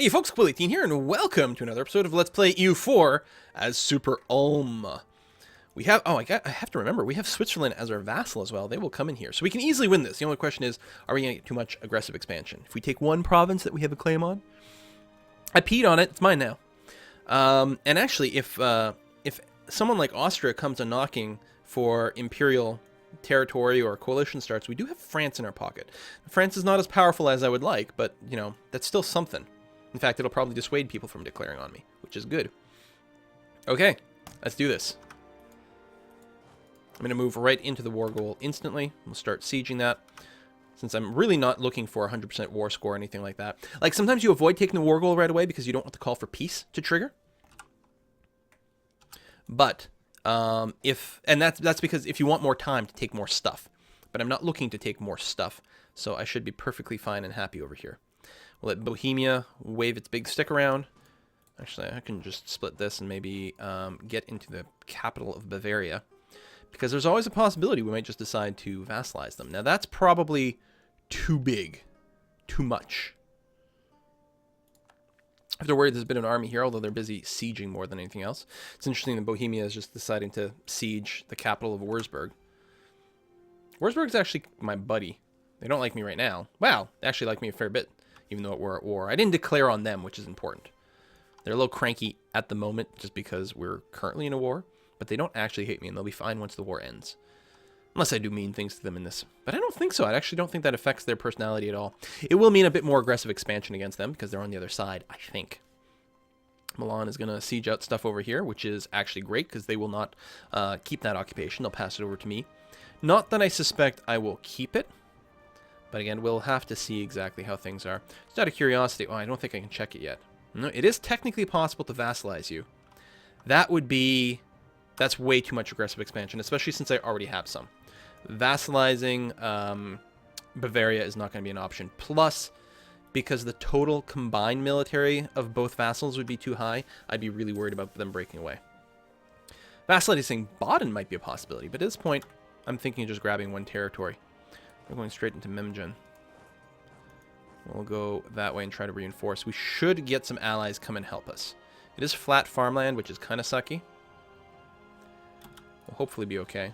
Hey folks, Quill18 here, and welcome to another episode of Let's Play EU4 as Super ULM. We have, I have to remember, we have Switzerland as our vassal as well. They will come in here. So we can easily win this. The only question is, are we going to get too much aggressive expansion? If we take one province that we have a claim on, I peed on it, it's mine now. And actually, if someone like Austria comes a knocking for imperial territory or coalition starts, we do have France in our pocket. France is not as powerful as I would like, but, you know, that's still something. In fact, it'll probably dissuade people from declaring on me, which is good. Okay, let's do this. I'm going to move right into the war goal instantly. We'll start sieging that, since I'm really not looking for 100% war score or anything like that. Like, sometimes you avoid taking the war goal right away because you don't want the call for peace to trigger. But, and that's because if you want more time to take more stuff. But I'm not looking to take more stuff, so I should be perfectly fine and happy over here. We'll let Bohemia wave its big stick around. Actually, I can just split this and maybe get into the capital of Bavaria. Because there's always a possibility we might just decide to vassalize them. Now, that's probably too big. Too much. I have to worry there's a bit of an army here, although they're busy sieging more than anything else. It's interesting that Bohemia is just deciding to siege the capital of Wurzburg. Wurzburg's actually my buddy. They don't like me right now. Wow, they actually like me a fair bit. Even though we're at war. I didn't declare on them, which is important. They're a little cranky at the moment, just because we're currently in a war. But they don't actually hate me, and they'll be fine once the war ends. Unless I do mean things to them in this. But I don't think so. I actually don't think that affects their personality at all. It will mean a bit more aggressive expansion against them, because they're on the other side, I think. Milan is going to siege out stuff over here, which is actually great, because they will not keep that occupation. They'll pass it over to me. Not that I suspect I will keep it. But again, we'll have to see exactly how things are. Just out of curiosity, I don't think I can check it yet. No, it is technically possible to vassalize you. That would be... That's way too much aggressive expansion, especially since I already have some. Vassalizing Bavaria is not going to be an option. Plus, because the total combined military of both vassals would be too high, I'd be really worried about them breaking away. Vassalizing Baden might be a possibility, but at this point, I'm thinking of just grabbing one territory. We're going straight into Memgen. We'll go that way and try to reinforce. We should get some allies come and help us. It is flat farmland, which is kind of sucky. We'll hopefully be okay.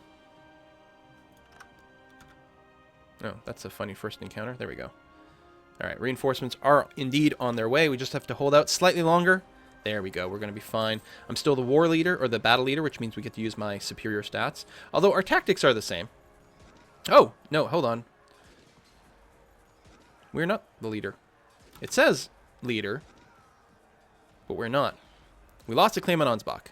Oh, that's a funny first encounter. There we go. Alright, reinforcements are indeed on their way. We just have to hold out slightly longer. There we go. We're going to be fine. I'm still the war leader, or the battle leader, which means we get to use my superior stats. Although our tactics are the same. Oh, no, hold on. We're not the leader. It says leader, but we're not. We lost a claim on Ansbach.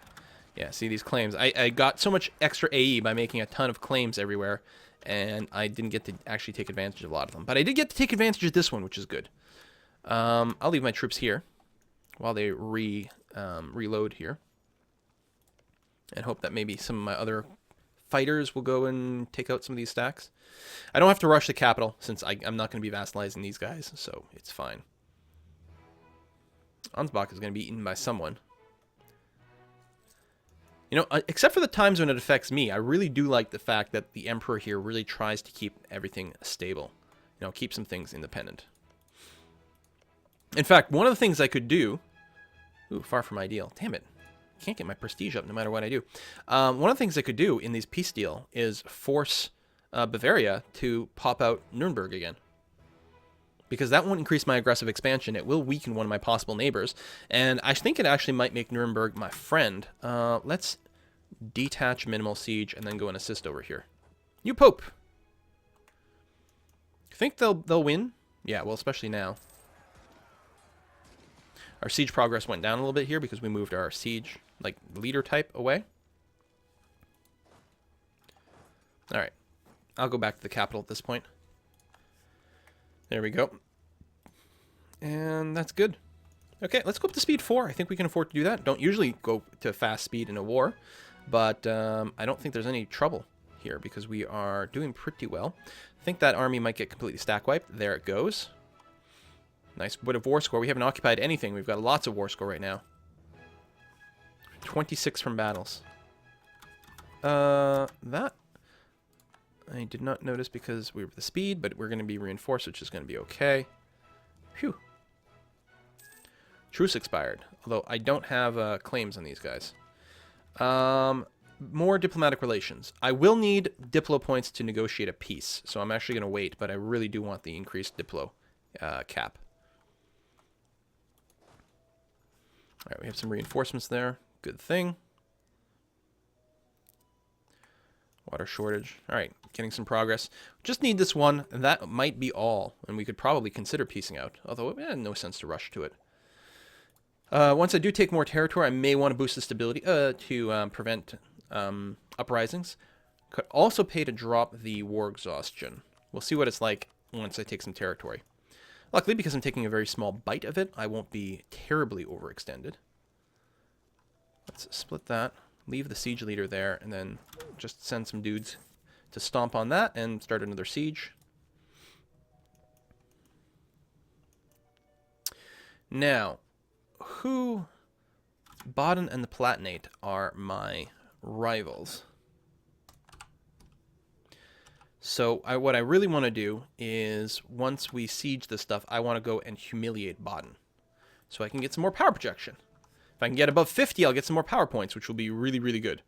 Yeah, see these claims. I got so much extra AE by making a ton of claims everywhere, and I didn't get to actually take advantage of a lot of them. But I did get to take advantage of this one, which is good. I'll leave my troops here while they reload here. And hope that maybe some of my other fighters will go and take out some of these stacks. I don't have to rush the capital since I'm not going to be vassalizing these guys, so it's fine. Ansbach is going to be eaten by someone. You know, except for the times when it affects me, I really do like the fact that the Emperor here really tries to keep everything stable. You know, keep some things independent. In fact, one of the things I could do... Ooh, far from ideal. Damn it. Can't get my prestige up no matter what I do. One of the things I could do in these peace deal is force Bavaria to pop out Nuremberg again. Because that won't increase my aggressive expansion. It will weaken one of my possible neighbors. And I think it actually might make Nuremberg my friend. Let's detach minimal siege and then go and assist over here. You Pope! You think they'll win? Yeah, well, especially now. Our siege progress went down a little bit here because we moved our siege, like, leader type away. Alright. I'll go back to the capital at this point. There we go. And that's good. Okay, let's go up to speed 4. I think we can afford to do that. Don't usually go to fast speed in a war. But I don't think there's any trouble here because we are doing pretty well. I think that army might get completely stack wiped. There it goes. Nice bit of war score. We haven't occupied anything. We've got lots of war score right now. 26 from battles. That I did not notice because we were the speed, but we're going to be reinforced, which is going to be okay. Phew. Truce expired. Although I don't have claims on these guys. More diplomatic relations. I will need Diplo points to negotiate a peace. So I'm actually going to wait, but I really do want the increased Diplo cap. All right, we have some reinforcements there. Good thing. Water shortage. All right, getting some progress. Just need this one, and that might be all. And we could probably consider piecing out, although it had no sense to rush to it. Once I do take more territory, I may want to boost the stability to prevent uprisings. Could also pay to drop the war exhaustion. We'll see what it's like once I take some territory. Luckily, because I'm taking a very small bite of it, I won't be terribly overextended. Let's split that. Leave the siege leader there, and then just send some dudes to stomp on that and start another siege. Now, Baden and the Palatinate are my rivals. So what I really want to do is, once we siege this stuff, I want to go and humiliate Baden. So I can get some more power projection. If I can get above 50, I'll get some more power points, which will be really, really good.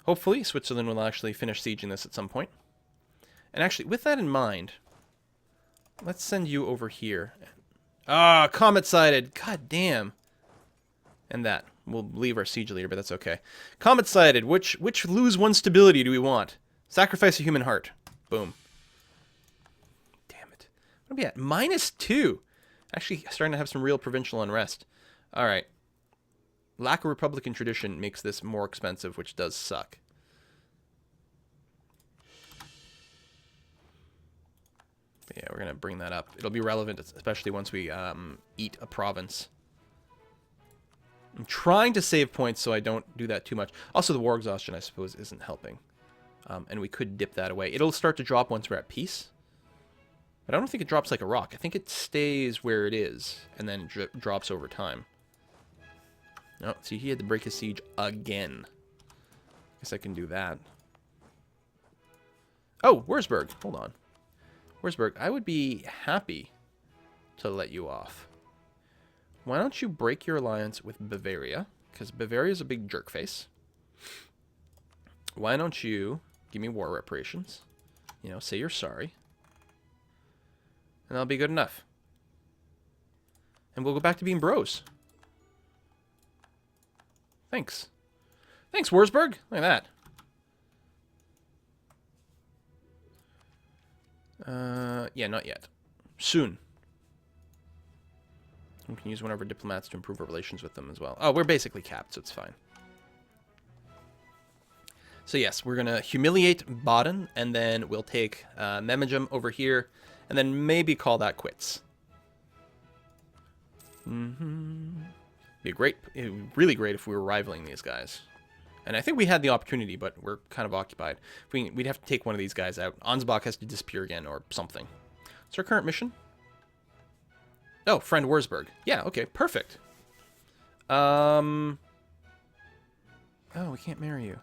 Hopefully, Switzerland will actually finish sieging this at some point. And actually, with that in mind, let's send you over here. Ah, comet sighted. God damn. And that. We'll leave our siege leader, but that's okay. Comet sighted. Which lose one stability do we want? Sacrifice a human heart. Boom. Damn it. What are we at? -2. Actually, starting to have some real provincial unrest. All right. Lack of Republican tradition makes this more expensive, which does suck. But yeah, we're going to bring that up. It'll be relevant, especially once we eat a province. I'm trying to save points so I don't do that too much. Also, the war exhaustion, I suppose, isn't helping. And we could dip that away. It'll start to drop once we're at peace. But I don't think it drops like a rock. I think it stays where it is and then drops over time. No, see, he had to break his siege again. Guess I can do that. Oh, Wurzburg. Hold on. Wurzburg, I would be happy to let you off. Why don't you break your alliance with Bavaria? Because Bavaria is a big jerkface. Why don't you give me war reparations? You know, say you're sorry. And that'll be good enough. And we'll go back to being bros. Thanks. Thanks, Wurzburg. Look at that. Yeah, not yet. Soon. We can use one of our diplomats to improve our relations with them as well. Oh, we're basically capped, so it's fine. So yes, we're going to humiliate Baden, and then we'll take Memmingen over here, and then maybe call that quits. Be really great if we were rivaling these guys. And I think we had the opportunity, but we're kind of occupied. We'd have to take one of these guys out. Ansbach has to disappear again or something. What's our current mission? Oh, friend Wurzburg. Yeah, okay, perfect. Oh, we can't marry you.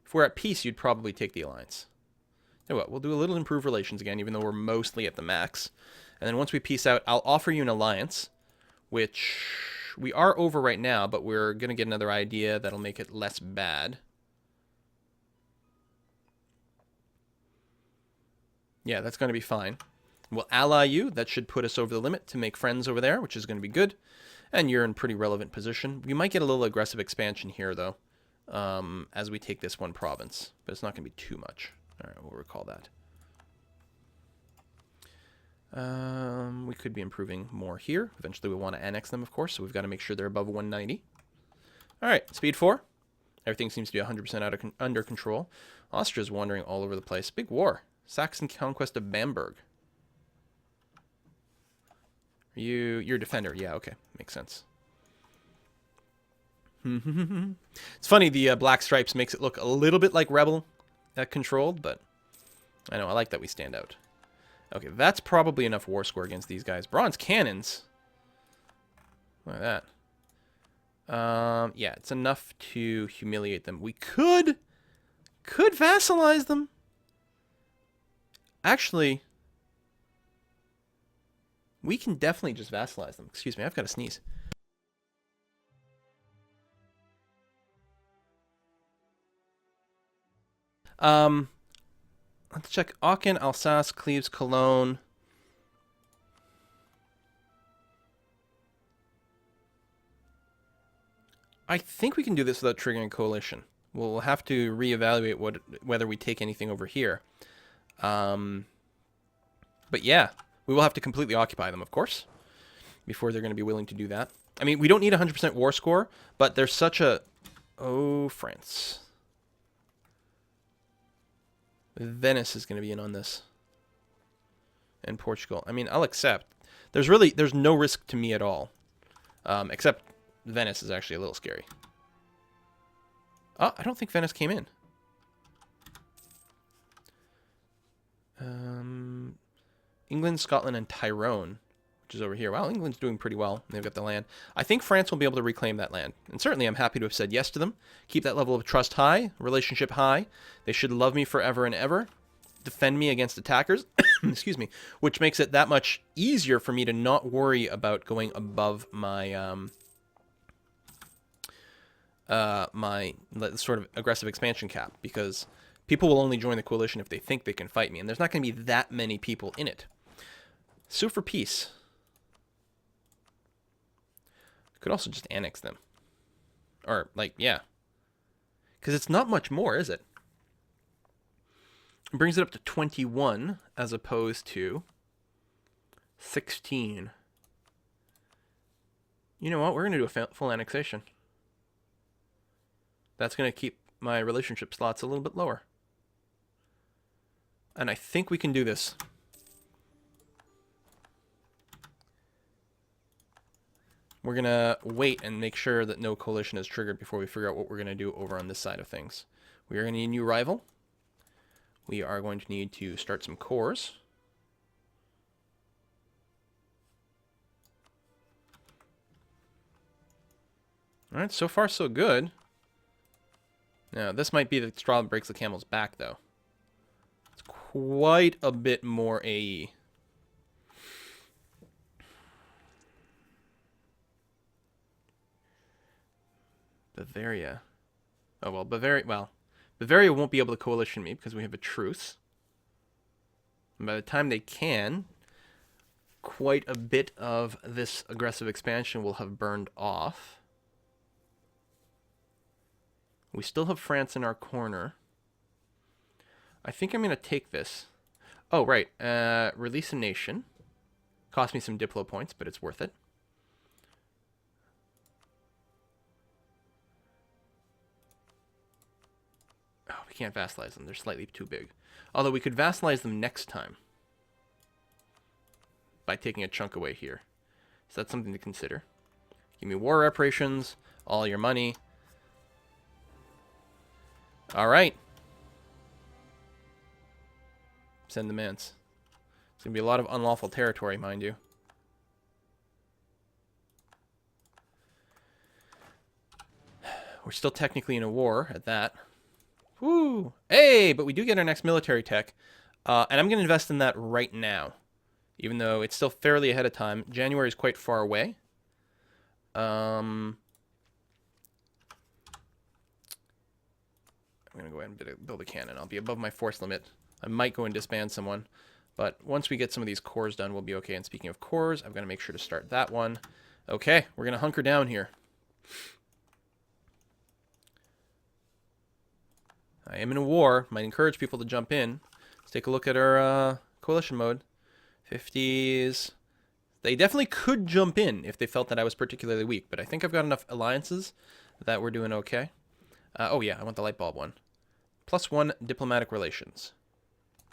If we're at peace, you'd probably take the alliance. You know what, we'll do a little improved relations again, even though we're mostly at the max. And then once we peace out, I'll offer you an alliance, which we are over right now, but we're going to get another idea that'll make it less bad. Yeah, that's going to be fine. We'll ally you. That should put us over the limit to make friends over there, which is going to be good. And you're in pretty relevant position. We might get a little aggressive expansion here, though, as we take this one province. But it's not going to be too much. All right, we'll recall that. We could be improving more here. Eventually we want to annex them, of course, so we've got to make sure they're above 190. All right, speed 4. Everything seems to be 100% under control. Austria's wandering all over the place. Big war. Saxon conquest of Bamberg. You're a defender. Yeah, okay. Makes sense. It's funny, the black stripes makes it look a little bit like rebel controlled, but I know, I like that we stand out. Okay, that's probably enough war score against these guys. Bronze cannons. Look at that. Yeah, it's enough to humiliate them. We could vassalize them. Actually, We can definitely just vassalize them. Excuse me, I've got to sneeze. Let's check Aachen, Alsace, Cleves, Cologne. I think we can do this without triggering coalition. We'll have to reevaluate whether we take anything over here. But yeah, we will have to completely occupy them, of course, before they're going to be willing to do that. I mean, we don't need 100% war score, but there's such a... Oh, France. Venice is going to be in on this. And Portugal. I mean, I'll accept. There's no risk to me at all. Except Venice is actually a little scary. Oh, I don't think Venice came in. England, Scotland, and Tyrone, which is over here. Wow, England's doing pretty well. They've got the land. I think France will be able to reclaim that land. And certainly I'm happy to have said yes to them. Keep that level of trust high, relationship high. They should love me forever and ever. Defend me against attackers. Excuse me. Which makes it that much easier for me to not worry about going above my... my sort of aggressive expansion cap, because people will only join the coalition if they think they can fight me, and there's not going to be that many people in it. Sue for peace. Could also just annex them. Or, like, yeah. Because it's not much more, is it? It brings it up to 21 as opposed to 16. You know what? We're going to do a full annexation. That's going to keep my relationship slots a little bit lower. And I think we can do this. We're going to wait and make sure that no coalition is triggered before we figure out what we're going to do over on this side of things. We are going to need a new rival. We are going to need to start some cores. All right, so far so good. Now, this might be the straw that breaks the camel's back, though. It's quite a bit more AE. Bavaria. Oh, well, Bavaria won't be able to coalition me because we have a truce. And by the time they can, quite a bit of this aggressive expansion will have burned off. We still have France in our corner. I think I'm going to take this. Oh, right. Release a nation. Cost me some Diplo points, but it's worth it. Oh, we can't vassalize them. They're slightly too big. Although we could vassalize them next time. By taking a chunk away here. So that's something to consider. Give me war reparations, all your money. All right. Send the mans. It's going to be a lot of unlawful territory, mind you. We're still technically in a war at that. Woo! Hey, but we do get our next military tech. And I'm going to invest in that right now. Even though it's still fairly ahead of time. January is quite far away. I'm going to go ahead and build a cannon. I'll be above my force limit. I might go and disband someone. But once we get some of these cores done, we'll be okay. And speaking of cores, I've got to make sure to start that one. Okay, we're going to hunker down here. I am in a war. Might encourage people to jump in. Let's take a look at our coalition mode. 50s. They definitely could jump in if they felt that I was particularly weak. But I think I've got enough alliances that we're doing okay. Oh yeah, I want the light bulb one. +1 diplomatic relations.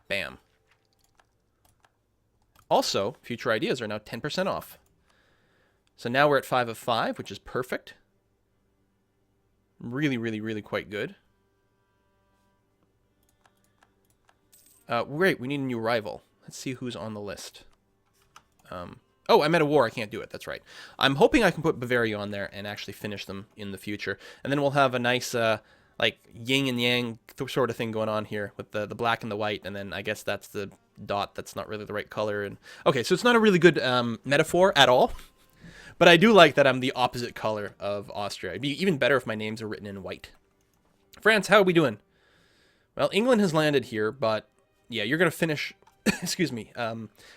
Bam. Also, future ideas are now 10% off. So now we're at 5 of 5, which is perfect. Really, really, really quite good. Great, we need a new rival. Let's see who's on the list. Oh, I'm at a war. I can't do it. That's right. I'm hoping I can put Bavaria on there and actually finish them in the future. And then we'll have a nice like yin and yang sort of thing going on here with the black and the white, and then I guess that's the dot that's not really the right color. And okay, so it's not a really good metaphor at all. But I do like that I'm the opposite color of Austria. It'd be even better if my names are written in white. France, how are we doing? Well, England has landed here, but yeah, you're going to finish, excuse me,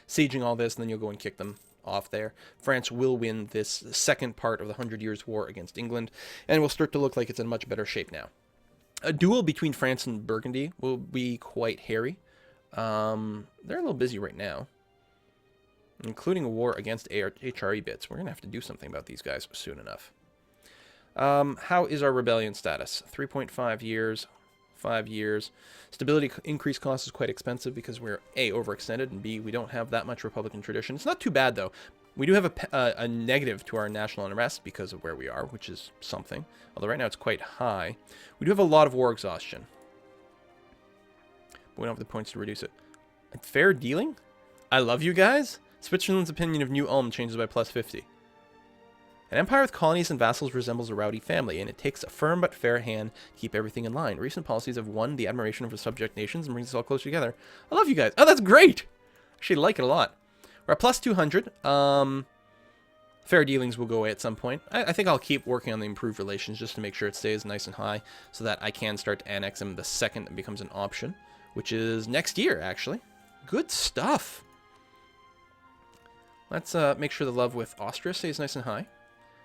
sieging all this, and then you'll go and kick them off there. France will win this second part of the 100 Years' War against England, and will start to look like it's in much better shape now. A duel between France and Burgundy will be quite hairy. They're a little busy right now, including a war against HRE bits. We're going to have to do something about these guys soon enough. How is our rebellion status? 3.5 years, 5 years. Stability increase cost is quite expensive because we're A, overextended, and B, we don't have that much Republican tradition. It's not too bad, though. We do have a negative to our national unrest because of where we are, which is something. Although right now it's quite high. We do have a lot of war exhaustion. But we don't have the points to reduce it. And fair dealing? I love you guys. Switzerland's opinion of New Ulm changes by plus 50. An empire with colonies and vassals resembles a rowdy family, and it takes a firm but fair hand to keep everything in line. Recent policies have won the admiration of the subject nations and brings us all closer together. I love you guys. Oh, that's great! Actually, like it a lot. We're at plus 200. Fair dealings will go away at some point. I think I'll keep working on the improved relations just to make sure it stays nice and high so that I can start to annex them the second it becomes an option, which is next year, actually. Good stuff. Let's make sure the love with Austria stays nice and high,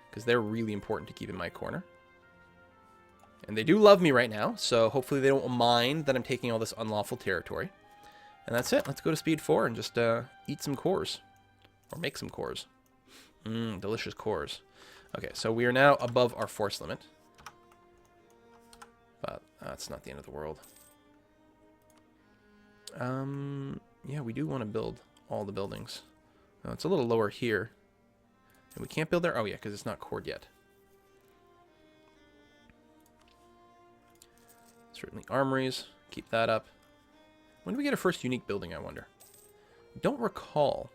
because they're really important to keep in my corner. And they do love me right now, so hopefully they don't mind that I'm taking all this unlawful territory. And that's it. Let's go to speed 4 and just eat some cores. Or make some cores. Delicious cores. Okay, so we are now above our force limit. But that's not the end of the world. Yeah, we do want to build all the buildings. Oh, it's a little lower here. And we can't build there? Oh, yeah, because it's not cored yet. Certainly armories. Keep that up. When do we get our first unique building, I wonder? Don't recall.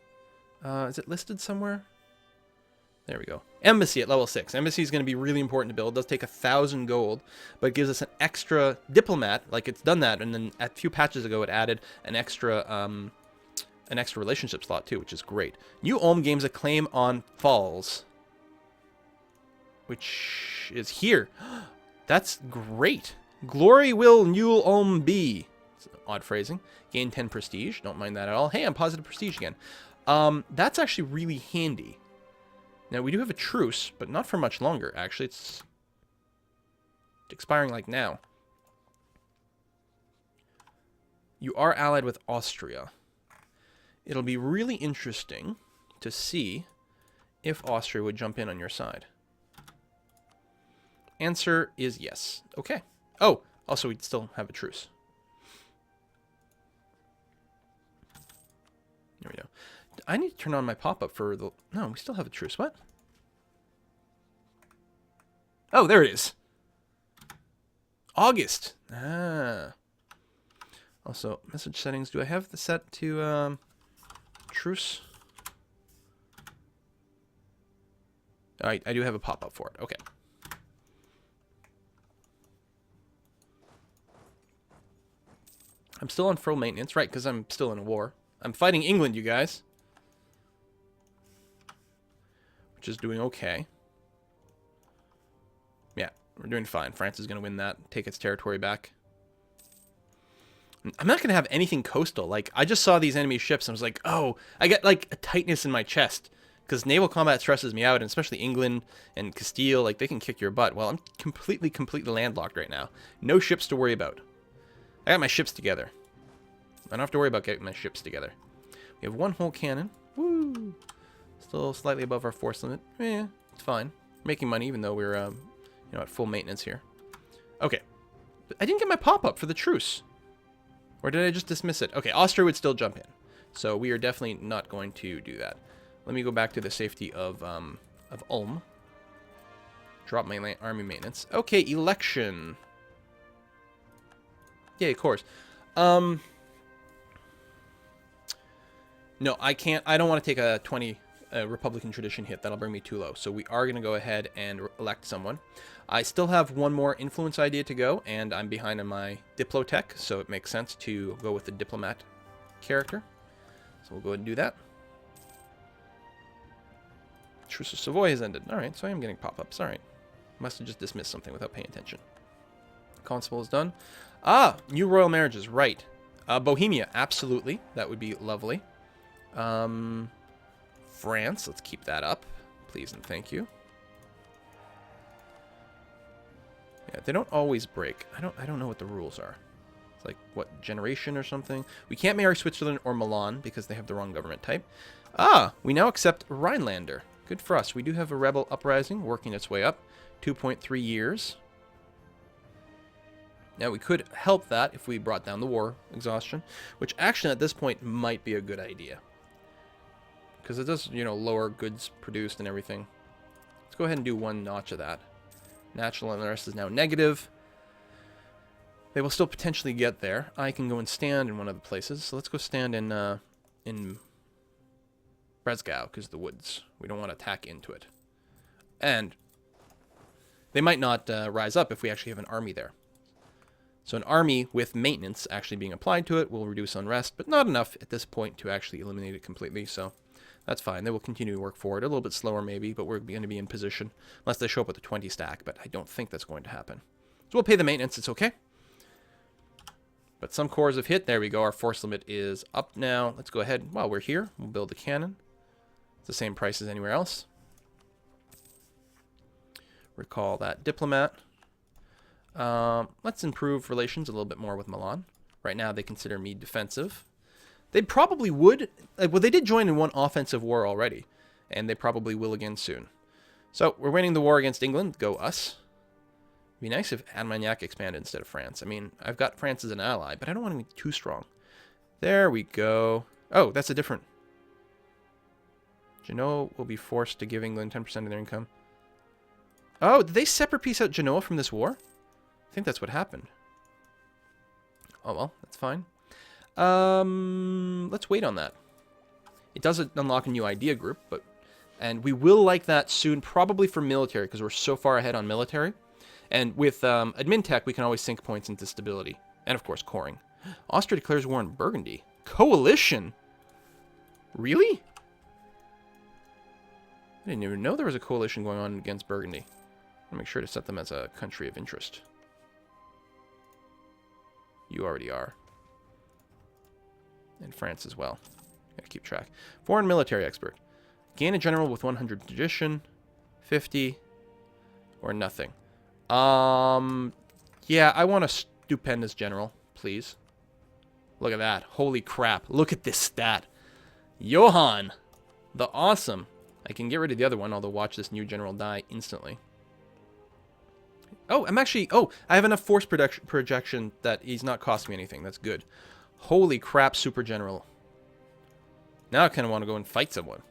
Is it listed somewhere? There we go. Embassy at level 6. Embassy is going to be really important to build. It does take 1,000 gold, but it gives us an extra diplomat. Like, it's done that, and then a few patches ago it added an extra relationship slot too, which is great. New Ulm gains a claim on Falls, which is here. That's great. Glory will New Ulm be. It's odd phrasing. Gain 10 prestige. Don't mind that at all. Hey, I'm positive prestige again. That's actually really handy. Now, we do have a truce, but not for much longer, actually. It's expiring like now. You are allied with Austria. It'll be really interesting to see if Austria would jump in on your side. Answer is yes. Okay. Oh, also we still have a truce. There we go. I need to turn on my pop-up for the... No, we still have a truce. What? Oh, there it is. August. Ah. Also, message settings. Do I have the set to... truce? I do have a pop-up for it. Okay. I'm still on full maintenance, right, because I'm still in a war. I'm fighting England, you guys. Which is doing okay. Yeah, we're doing fine. France is going to win that, take its territory back. I'm not going to have anything coastal. Like, I just saw these enemy ships and I was like, oh, I get, like, a tightness in my chest. Because naval combat stresses me out, and especially England and Castile, like, they can kick your butt. Well, I'm completely landlocked right now. No ships to worry about. I got my ships together. I don't have to worry about getting my ships together. We have one whole cannon. Woo! Still slightly above our force limit. Yeah, it's fine. Making money even though we're, you know, at full maintenance here. Okay. But I didn't get my pop-up for the truce. Or did I just dismiss it? Okay, Austria would still jump in. So we are definitely not going to do that. Let me go back to the safety of Ulm. Drop my army maintenance. Okay, election. Yeah, of course. No, I can't. I don't want to take a a Republican tradition hit. That'll bring me too low. So we are going to go ahead and elect someone. I still have one more influence idea to go, and I'm behind on my Diplotech, so it makes sense to go with the diplomat character. So we'll go ahead and do that. Truce of Savoy has ended. All right, so I am getting pop-ups. All right. Must have just dismissed something without paying attention. Constable is done. Ah, new royal marriages. Right. Bohemia, absolutely. That would be lovely. France, let's keep that up. Please and thank you. Yeah, they don't always break. I don't know what the rules are. It's like, what, generation or something? We can't marry Switzerland or Milan because they have the wrong government type. Ah, we now accept Rhinelander. Good for us. We do have a rebel uprising working its way up. 2.3 years. Now, we could help that if we brought down the war exhaustion, which actually at this point might be a good idea. Because it does, you know, lower goods produced and everything. Let's go ahead and do one notch of that. National unrest is now negative. They will still potentially get there. I can go and stand in one of the places. So let's go stand in Bresgau, because the woods. We don't want to attack into it. And they might not rise up if we actually have an army there. So an army with maintenance actually being applied to it will reduce unrest, but not enough at this point to actually eliminate it completely, so that's fine. They will continue to work forward, a little bit slower maybe, but we're going to be in position, unless they show up with a 20 stack, but I don't think that's going to happen. So we'll pay the maintenance, it's okay. But some cores have hit. There we go, our force limit is up now. Let's go ahead, while we're here, we'll build a cannon. It's the same price as anywhere else. Recall that diplomat. Let's improve relations a little bit more with Milan. Right now, they consider me defensive. They probably would. Well, they did join in one offensive war already, and they probably will again soon. So, we're winning the war against England. Go us. It'd be nice if Armagnac expanded instead of France. I mean, I've got France as an ally, but I don't want to be too strong. There we go. Oh, that's a different... Genoa will be forced to give England 10% of their income. Oh, did they separate piece out Genoa from this war? I think that's what happened. Oh, well, that's fine. Let's wait on that. It does unlock a new idea group, and we will like that soon, probably for military, because we're so far ahead on military. And with admin tech, we can always sink points into stability. And, of course, coring. Austria declares war on Burgundy. Coalition? Really? I didn't even know there was a coalition going on against Burgundy. I'll make sure to set them as a country of interest. You already are. And France as well. Gotta keep track. Foreign military expert. Gain a general with 100 tradition, 50, or nothing. Yeah, I want a stupendous general, please. Look at that. Holy crap. Look at this stat. Johann. The awesome. I can get rid of the other one, although watch this new general die instantly. Oh, I have enough force projection that he's not costing me anything. That's good. Holy crap, super general. Now I kind of want to go and fight someone.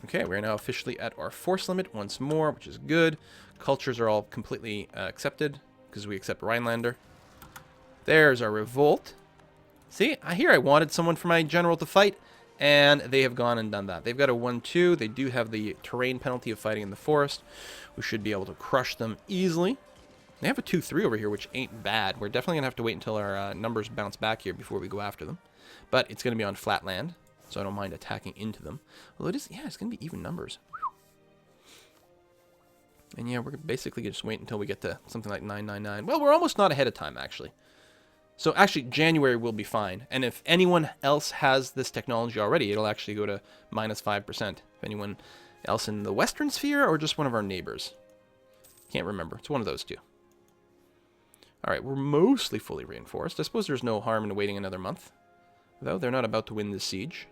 Okay, we're now officially at our force limit once more, which is good. Cultures are all completely accepted, because we accept Rhinelander. There's our revolt. See, here I wanted someone for my general to fight, and they have gone and done that. They've got a 1-2. They do have the terrain penalty of fighting in the forest. We should be able to crush them easily. They have a 2-3 over here, which ain't bad. We're definitely going to have to wait until our numbers bounce back here before we go after them. But it's going to be on flat land, so I don't mind attacking into them. Although it is, yeah, it's going to be even numbers. And yeah, we're basically just wait until we get to something like 999. Well, we're almost not ahead of time, actually. So actually, January will be fine. And if anyone else has this technology already, it'll actually go to -5%. If anyone else in the Western Sphere or just one of our neighbors. Can't remember. It's one of those two. All right, we're mostly fully reinforced. I suppose there's no harm in waiting another month. Though they're not about to win this siege.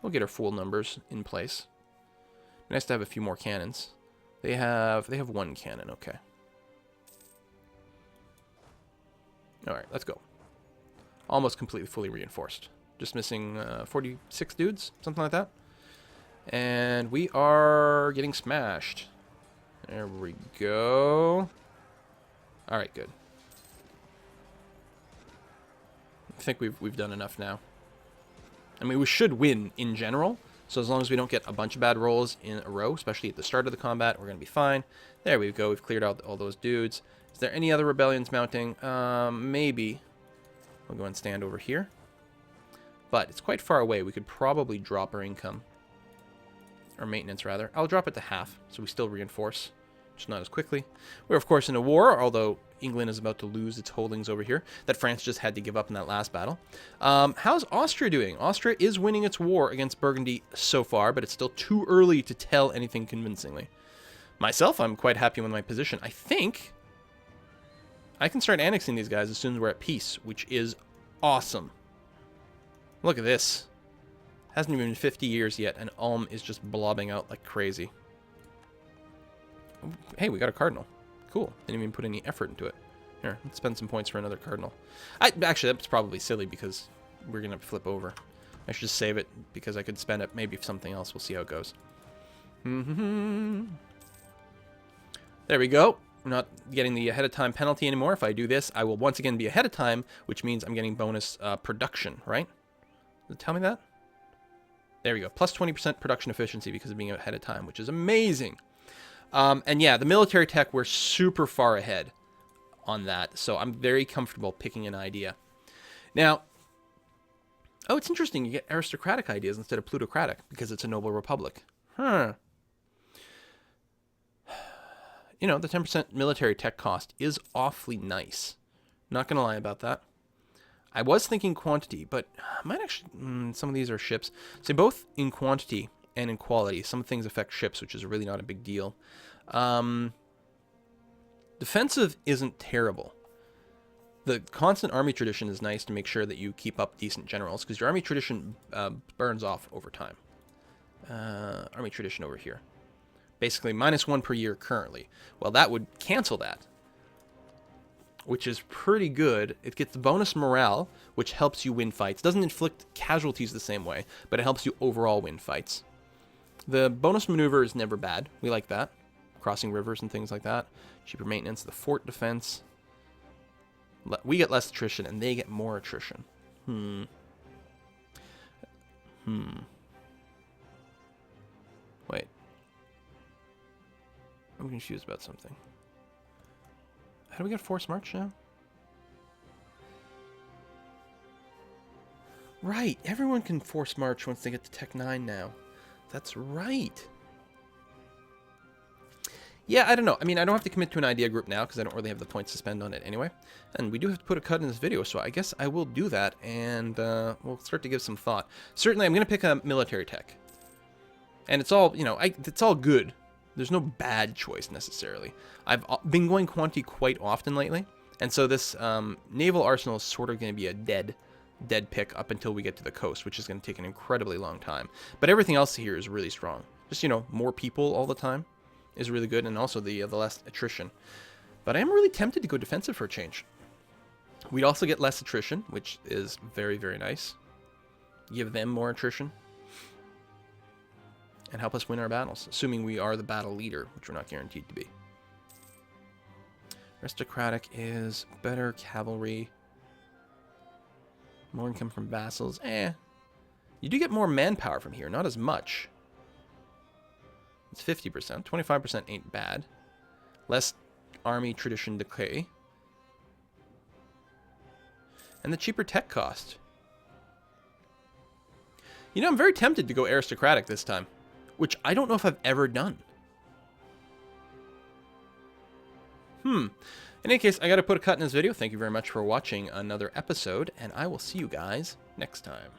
We'll get our full numbers in place. Nice to have a few more cannons. They have one cannon, okay. Alright, let's go. Almost completely fully reinforced. Just missing 46 dudes, something like that. And we are getting smashed. There we go. Alright, good. I think we've done enough now. I mean, we should win in general. So as long as we don't get a bunch of bad rolls in a row, especially at the start of the combat, we're going to be fine. There we go. We've cleared out all those dudes. Is there any other rebellions mounting? Maybe. We'll go and stand over here. But it's quite far away. We could probably drop our income. Or maintenance, rather. I'll drop it to half, so we still reinforce. Just not as quickly. We're, of course, in a war, although England is about to lose its holdings over here. That France just had to give up in that last battle. How's Austria doing? Austria is winning its war against Burgundy so far, but it's still too early to tell anything convincingly. Myself, I'm quite happy with my position. I think I can start annexing these guys as soon as we're at peace, which is awesome. Look at this. Hasn't even been 50 years yet, and Ulm is just blobbing out like crazy. Hey, we got a cardinal. Cool. Didn't even put any effort into it. Here, let's spend some points for another cardinal. Actually, that's probably silly because we're going to flip over. I should just save it because I could spend it maybe for something else. We'll see how it goes. There we go. We're not getting the ahead of time penalty anymore. If I do this, I will once again be ahead of time, which means I'm getting bonus production, right? Does it tell me that? There we go. Plus 20% production efficiency because of being ahead of time, which is amazing. And yeah, the military tech, we're super far ahead on that. So I'm very comfortable picking an idea. Now, oh, it's interesting. You get aristocratic ideas instead of plutocratic because it's a noble republic. Huh. You know, the 10% military tech cost is awfully nice. Not going to lie about that. I was thinking quantity, but I might actually... some of these are ships. So both in quantity and in quality. Some things affect ships, which is really not a big deal. Defensive isn't terrible. The constant army tradition is nice to make sure that you keep up decent generals, because your army tradition burns off over time. Army tradition over here. Basically, -1 per year currently. Well, that would cancel that, which is pretty good. It gets bonus morale, which helps you win fights. Doesn't inflict casualties the same way, but it helps you overall win fights. The bonus maneuver is never bad. We like that. Crossing rivers and things like that. Cheaper maintenance. The fort defense. We get less attrition, and they get more attrition. Wait. I'm confused about something. How do we get forced march now? Right, everyone can force march once they get to Tech 9 now. That's right. Yeah, I don't know. I mean, I don't have to commit to an idea group now because I don't really have the points to spend on it anyway. And we do have to put a cut in this video, so I guess I will do that, and we'll start to give some thought. Certainly, I'm going to pick a military tech. And it's all, you know, it's all good. There's no bad choice necessarily. I've been going quantity quite often lately, and so this naval arsenal is sort of going to be a dead pick up until we get to the coast, which is going to take an incredibly long time. But everything else here is really strong. Just, you know, more people all the time is really good, and also the less attrition. But I am really tempted to go defensive for a change. We'd also get less attrition, which is very, very nice. Give them more attrition. And help us win our battles, assuming we are the battle leader, which we're not guaranteed to be. Aristocratic is better cavalry. More income from vassals. You do get more manpower from here, not as much. It's 50%. 25% ain't bad. Less army tradition decay. And the cheaper tech cost. You know, I'm very tempted to go aristocratic this time, which I don't know if I've ever done. In any case, I got to put a cut in this video. Thank you very much for watching another episode, and I will see you guys next time.